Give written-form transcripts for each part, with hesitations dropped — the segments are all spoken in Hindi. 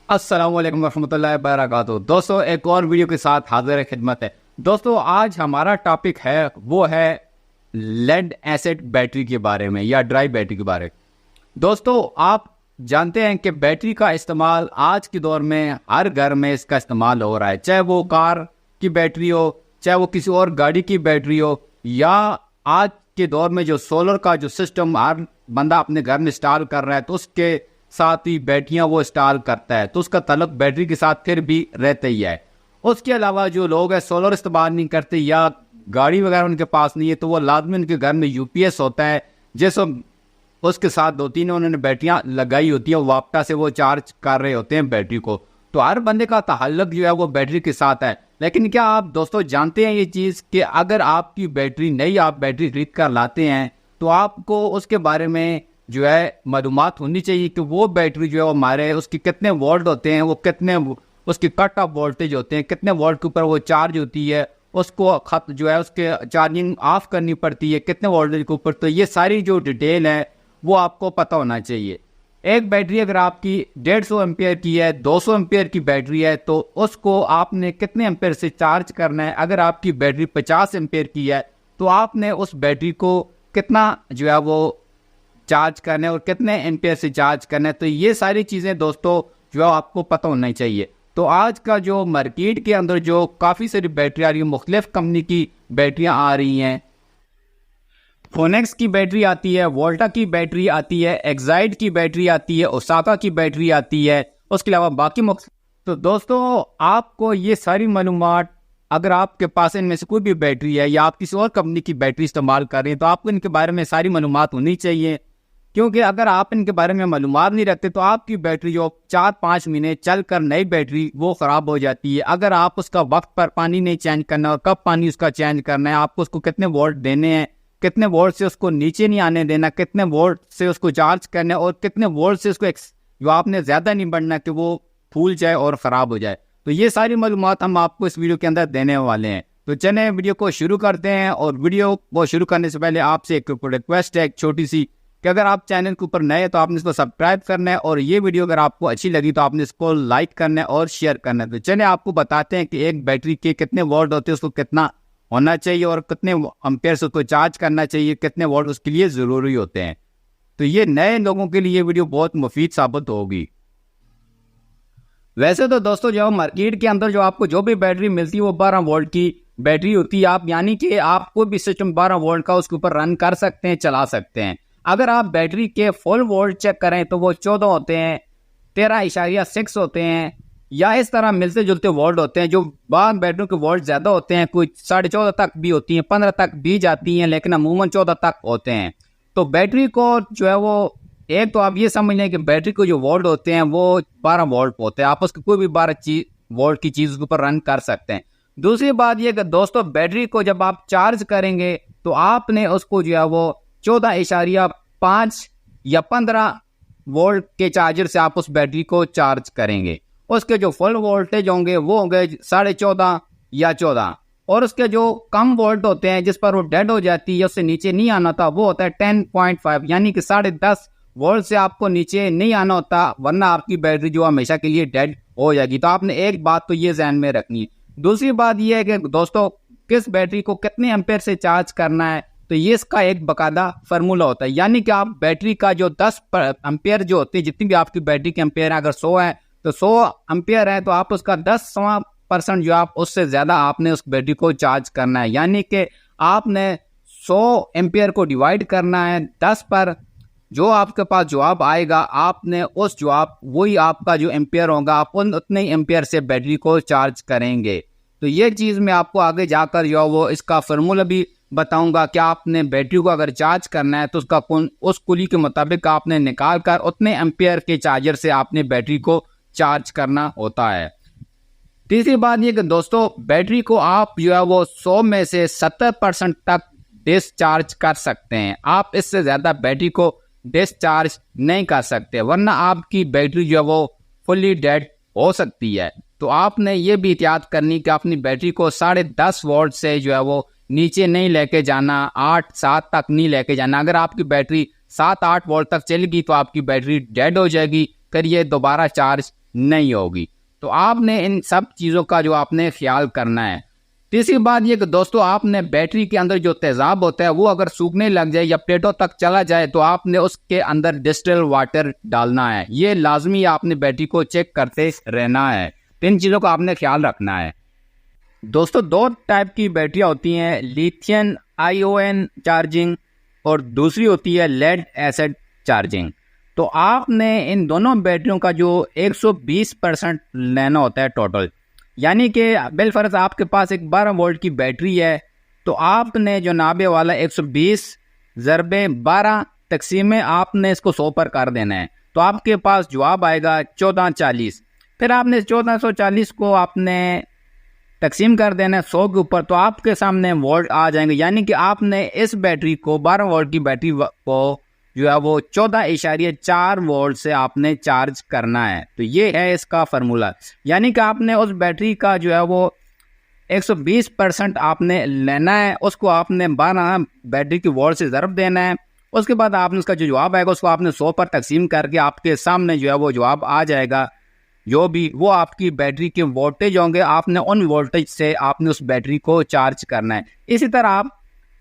अस्सलाम वालेकुम रहमतुल्लाहि वबरकातुहू। दोस्तों एक और वीडियो के साथ हाजिर खिदमत है। दोस्तों आज हमारा टॉपिक है वो है लेड एसिड बैटरी के बारे में या ड्राई बैटरी के बारे में। दोस्तों आप जानते हैं कि बैटरी का इस्तेमाल आज के दौर में हर घर में इसका इस्तेमाल हो रहा है, चाहे वो कार की बैटरी हो, चाहे वो किसी और गाड़ी की बैटरी हो, या आज के दौर में जो सोलर का जो सिस्टम हर बंदा अपने घर में इंस्टॉल कर रहा है तो उसके साथ ही बैटरियां वो इंस्टॉल करता है, तो उसका तल्लुक बैटरी के साथ फिर भी रहता ही है। उसके अलावा जो लोग हैं सोलर इस्तेमाल नहीं करते या गाड़ी वगैरह उनके पास नहीं है, तो वो लाजमी उनके घर में यूपीएस होता है, जैसे उसके साथ दो तीन उन्होंने बैटरियां लगाई होती है, वापटा से वो चार्ज कर रहे होते हैं बैटरी को। तो हर बंदे का ताल्लुक जो है वो बैटरी के साथ है। लेकिन क्या आप दोस्तों जानते हैं ये चीज़ कि अगर आपकी बैटरी नई आप बैटरी खरीद कर लाते हैं तो आपको उसके बारे में जो है मालूमात होनी चाहिए कि वो बैटरी जो है वो हमारे उसके कितने वोल्ट होते हैं, वो कितने उसकी कट ऑफ वोल्टेज होते हैं, कितने वोल्ट के ऊपर वो चार्ज होती है, उसको खत जो है उसके चार्जिंग ऑफ करनी पड़ती है कितने वोल्टेज के ऊपर। तो ये सारी जो डिटेल है वो आपको पता होना चाहिए। एक बैटरी अगर आपकी 150 एम्पियर की है, 200 एम्पियर की बैटरी है, तो उसको आपने कितने एम्पियर से चार्ज करना है। अगर आपकी बैटरी 50 एम्पियर की है तो आपने उस बैटरी को कितना जो है वो चार्ज करना है और कितने एम्पियर से चार्ज करना है। तो ये सारी चीज़ें दोस्तों जो है आपको पता होना चाहिए। तो आज का जो मार्केट के अंदर जो काफ़ी सारी बैटरी आ रही है, मुख्तलिफ कंपनी की बैटरियाँ आ रही हैं। फोनेक्स की बैटरी आती है, वोल्टा की बैटरी आती है, एक्साइड की बैटरी आती है, ओसाका की बैटरी आती है, उसके अलावा बाकी तो दोस्तों आपको ये सारी मालूमात, अगर आपके पास इनमें से कोई भी बैटरी है या आप किसी और कंपनी की बैटरी इस्तेमाल कर रहे हैं तो आपको इनके बारे में सारी मालूमात होनी चाहिए। क्योंकि अगर आप इनके बारे में मालूमात नहीं रखते तो आपकी बैटरी जो 4-5 महीने चल कर नई बैटरी वो ख़राब हो जाती है। अगर आप उसका वक्त पर पानी नहीं चेंज करना और कब पानी उसका चेंज करना है, आपको उसको कितने वोल्ट देने हैं, कितने वोल्ट से उसको नीचे नहीं आने देना, कितने वोल्ट से उसको चार्ज करना है और कितने वोल्ट से उसको जो आपने ज़्यादा नहीं बढ़ना कि वो फूल जाए और ख़राब हो जाए। तो ये सारी मालूमात हम आपको इस वीडियो के अंदर देने वाले हैं। तो चलें वीडियो को शुरू करते हैं। और वीडियो को शुरू करने से पहले आपसे एक रिक्वेस्ट है, एक छोटी सी, कि अगर आप चैनल के ऊपर नए हैं तो आपने इसको सब्सक्राइब करना है और ये वीडियो अगर आपको अच्छी लगी तो आपने इसको लाइक करना है और शेयर करना है। तो चलिए आपको बताते हैं कि एक बैटरी के कितने वोल्ट होते हैं, उसको कितना होना चाहिए और कितने एम्पेयर से उसको चार्ज करना चाहिए, कितने वोल्ट उसके लिए ज़रूरी होते हैं। तो ये नए लोगों के लिए वीडियो बहुत मुफीद साबित होगी। वैसे तो दोस्तों जो मार्केट के अंदर जो आपको जो भी बैटरी मिलती है वो 12 वोल्ट की बैटरी होती है। आप यानी कि आप कोई भी सिस्टम 12 वोल्ट का उसके ऊपर रन कर सकते हैं, चला सकते हैं। अगर आप बैटरी के फुल वोल्ट चेक करें तो वो 14 होते हैं, 13.6 होते हैं, या इस तरह मिलते जुलते वोल्ट होते हैं। जो बाद बैटरी के वोल्ट ज़्यादा होते हैं, कुछ 14.5 तक भी होती हैं, 15 तक भी जाती हैं, लेकिन अमूमन 14 तक होते हैं। तो बैटरी को जो है वो एक तो आप ये समझ लें कि बैटरी को जो वोल्ट होते हैं वो 12 वोल्ट होते हैं। आप उसकी कोई भी 12 वोल्ट की चीज़ के ऊपर रन कर सकते हैं। दूसरी बात ये कि दोस्तों बैटरी को जब आप चार्ज करेंगे तो आपने उसको जो है वो 14.5 या 15 वोल्ट के चार्जर से आप उस बैटरी को चार्ज करेंगे। उसके जो फुल वोल्टेज होंगे वो होंगे 14.5 या 14, और उसके जो कम वोल्ट होते हैं जिस पर वो डेड हो जाती है, उससे नीचे नहीं आना था, वो होता है 10.5, यानी कि 10.5 वोल्ट से आपको नीचे नहीं आना होता, वरना आपकी बैटरी जो हमेशा के लिए डेड हो जाएगी। तो आपने एक बात तो ये ध्यान में रखनी है। दूसरी बात ये है कि दोस्तों किस बैटरी को कितने एम्पेयर से चार्ज करना है, तो ये इसका एक बकायदा फार्मूला होता है। यानी कि आप बैटरी का जो 10 एम्पेयर जो होती है, जितनी भी आपकी बैटरी के एम्पेयर है, अगर 100 है तो 100 एम्पेयर है तो आप उसका 10% जो आप उससे ज़्यादा आपने उस बैटरी को चार्ज करना है। यानी कि आपने 100 एम्पेयर को डिवाइड करना है 10 पर, जो आपके पास जवाब आएगा आपने उस जवाब वही आपका जो एम्पेयर होगा आप उतने ही एम्पेयर से बैटरी को चार्ज करेंगे। तो ये चीज़ मैं आपको आगे जाकर जो वो इसका फार्मूला भी बताऊंगा कि आपने बैटरी को अगर चार्ज करना है तो उसका उस कुली के मुताबिक आपने निकाल कर उतने एम्पेयर के चार्जर से आपने बैटरी को चार्ज करना होता है। तीसरी बात ये कि दोस्तों बैटरी को आप जो है वो 100 में से 70% तक डिस्चार्ज कर सकते हैं। आप इससे ज़्यादा बैटरी को डिस्चार्ज नहीं कर सकते, वरना आपकी बैटरी जो है वो फुल्ली डेड हो सकती है। तो आपने ये भी एहतियात करनी कि अपनी बैटरी को 10.5 वोल्ट से जो है वो नीचे नहीं लेके जाना, 8-7 तक नहीं लेके जाना। अगर आपकी बैटरी 7-8 वोल्ट तक चलेगी तो आपकी बैटरी डेड हो जाएगी, फिर ये दोबारा चार्ज नहीं होगी। तो आपने इन सब चीज़ों का जो आपने ख्याल करना है। तीसरी बात ये कि दोस्तों आपने बैटरी के अंदर जो तेज़ाब होता है वो अगर सूखने लग जाए या प्लेटों तक चला जाए तो आपने उसके अंदर डिस्टिल वाटर डालना है। ये लाजमी आपने बैटरी को चेक करते रहना है। इन चीज़ों का आपने ख्याल रखना है। दोस्तों 2 टाइप की बैटरियाँ होती हैं, लिथियम आयन चार्जिंग और दूसरी होती है लेड एसिड चार्जिंग। तो आपने इन दोनों बैटरियों का जो 120% लेना होता है टोटल। यानी कि बिलफर्ज आपके पास एक 12 वोल्ट की बैटरी है तो आपने जो नाबे वाला 120 ज़रबे 12 तकसीमें आपने इसको 100 पर कर देना है। तो आपके पास जवाब आएगा 1440। फिर आपने 1440 को आपने तकसीम कर देना है 100 के ऊपर, तो आपके सामने वोल्ट आ जाएंगे। यानी कि आपने इस बैटरी को 12 वोल्ट की बैटरी को जो है वो 14.4 वोल्ट से आपने चार्ज करना है। तो ये है इसका फार्मूला। यानी कि आपने उस बैटरी का जो है वो 120% आपने लेना है, उसको आपने 12 बैटरी की वोल्ट से ज़रब देना है। उसके बाद आपने उसका जो जवाब आएगा उसको आपने 100 पर तकसीम करके आपके सामने जो है वो जवाब आ जाएगा। जो भी वो आपकी बैटरी के वोल्टेज होंगे आपने उन वोल्टेज से आपने उस बैटरी को चार्ज करना है। इसी तरह आप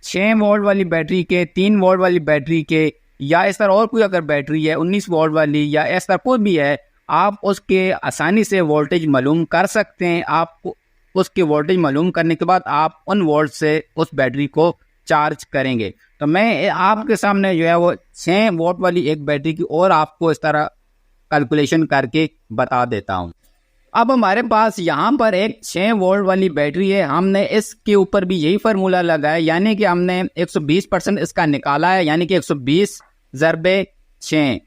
6 वोल्ट वाली बैटरी के, 3 वोल्ट वाली बैटरी के, या इस तरह और कोई अगर बैटरी है 19 वोल्ट वाली या इस तरह कोई भी है, आप उसके आसानी से वोल्टेज मालूम कर सकते हैं। आप उसके वोल्टेज मालूम करने के बाद आप उन वोल्ट से उस बैटरी को चार्ज करेंगे। तो मैं आपके सामने जो है वो 6 वोल्ट वाली एक बैटरी की और आपको इस तरह कैलकुलेशन करके बता देता हूँ। अब हमारे पास यहाँ पर एक 6 वोल्ट वाली बैटरी है, हमने इसके ऊपर भी यही फार्मूला लगाया। यानी कि हमने 120% इसका निकाला है। यानी कि 120 ज़रबे 6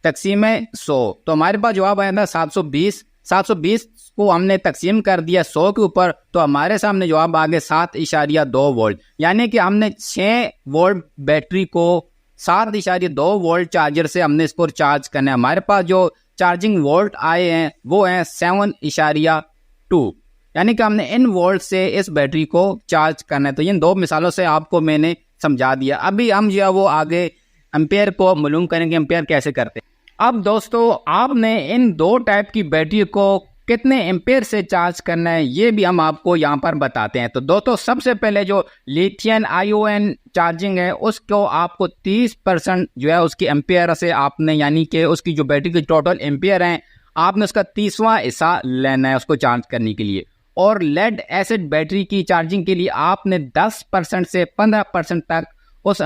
तकसीम 100, तो हमारे पास जवाब आया था 720। 720 को हमने तकसीम कर दिया 100 के ऊपर, तो हमारे सामने जवाब आ गया 7.2 वोल्ट। यानी कि हमने 6 वोल्ट बैटरी को 7.2 वोल्ट चार्जर से हमने इसको चार्ज करना है। हमारे पास जो चार्जिंग वोल्ट आए हैं वो हैं 7.2। यानी कि हमने इन वोल्ट से इस बैटरी को चार्ज करना है। तो इन 2 मिसालों से आपको मैंने समझा दिया। अभी हम जो है वो आगे एम्पेयर को मालूम करेंगे, एम्पेयर कैसे करते हैं। अब दोस्तों आपने इन 2 टाइप की बैटरी को कितने एम्पेयर से चार्ज करना है ये भी हम आपको यहाँ पर बताते हैं। तो दोस्तों सबसे पहले जो लिथियम आयन चार्जिंग है उसको आपको 30% जो है उसकी एम्पेयर से आपने, यानी कि उसकी जो बैटरी की टोटल एम्पेयर हैं, आपने उसका 30वां हिस्सा लेना है उसको चार्ज करने के लिए। और लेड एसिड बैटरी की चार्जिंग के लिए आपने 10% से 15% तक उस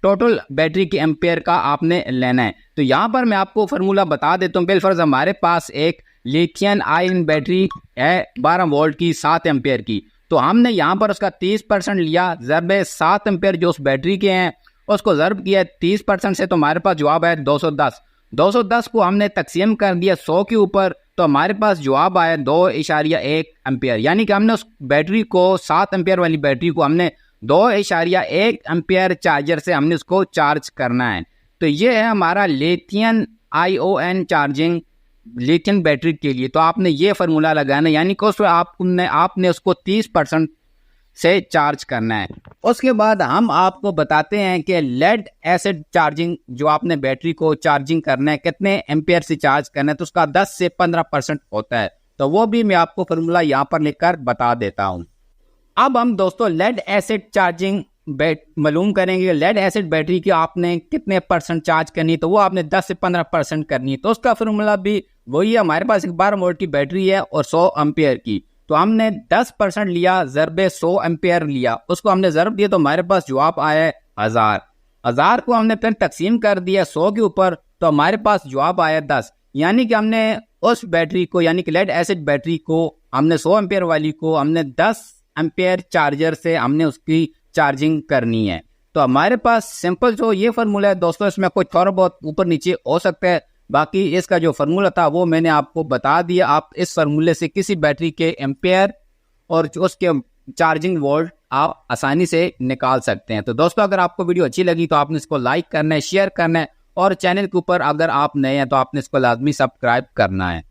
टोटल बैटरी की एम्पेयर का आपने लेना है। तो यहाँ पर मैं आपको फार्मूला बता देता हूँ। बिलफर्ज हमारे पास एक लिथियम आयन बैटरी है 12 वोल्ट की 7 एम्पेयर की, तो हमने यहाँ पर उसका 30% लिया, ज़रबे 7 एम्पेयर जो उस बैटरी के हैं उसको ज़रब किया 30% से, तो हमारे पास जवाब है 210। 210 को हमने तकसीम कर दिया 100 के ऊपर, तो हमारे पास जवाब आया 2.1 एम्पेयर। यानी कि हमने उस बैटरी को 7 एम्पेयर वाली बैटरी को हमने 2.1 एम्पेयर चार्जर से हमने उसको चार्ज करना है। तो ये है हमारा lithium ion charging lithium battery के लिए। तो आपने ये फार्मूला लगाना, यानी कि उसमें आपने उसको 30% से चार्ज करना है। उसके बाद हम आपको बताते हैं कि लेड एसिड चार्जिंग जो आपने बैटरी को चार्जिंग करना है, कितने एम्पेयर से चार्ज करना है, तो उसका 10 से 15% होता है। तो वो भी मैं आपको फार्मूला यहाँ पर लिखकर बता देता हूँ। अब हम दोस्तों लेड एसिड चार्जिंग मालूम करेंगे। लेड एसिड बैटरी की आपने कितने % चार्ज करनी है, तो वो आपने 10 से 15% करनी है। तो उसका फार्मूला भी वही है। हमारे पास एक 12 वोल्ट की बैटरी है और 100 एम्पेयर की, तो हमने 10% लिया, ज़रबे 100 एम्पेयर लिया, उसको हमने ज़रब दिया, तो हमारे पास जवाब आया 1000। 1000 को हमने फिर तकसीम कर दिया 100 के ऊपर, तो हमारे पास जवाब आया 10। यानी कि हमने उस बैटरी को, यानी कि लेड एसिड बैटरी को हमने 100 एम्पेयर वाली को हमने 10 एम्पेयर चार्जर से हमने उसकी चार्जिंग करनी है। तो हमारे पास सिंपल जो ये फार्मूला है दोस्तों, इसमें कुछ थोड़ा बहुत ऊपर नीचे हो सकता है, बाकी इसका जो फार्मूला था वो मैंने आपको बता दिया। आप इस फार्मूले से किसी बैटरी के एम्पेयर और उसके चार्जिंग वोल्ट आप आसानी से निकाल सकते हैं। तो दोस्तों अगर आपको वीडियो अच्छी लगी तो आपने इसको लाइक करना है, शेयर करना है, और चैनल के ऊपर अगर आप नए हैं तो आपने इसको लाजमी सब्सक्राइब करना है।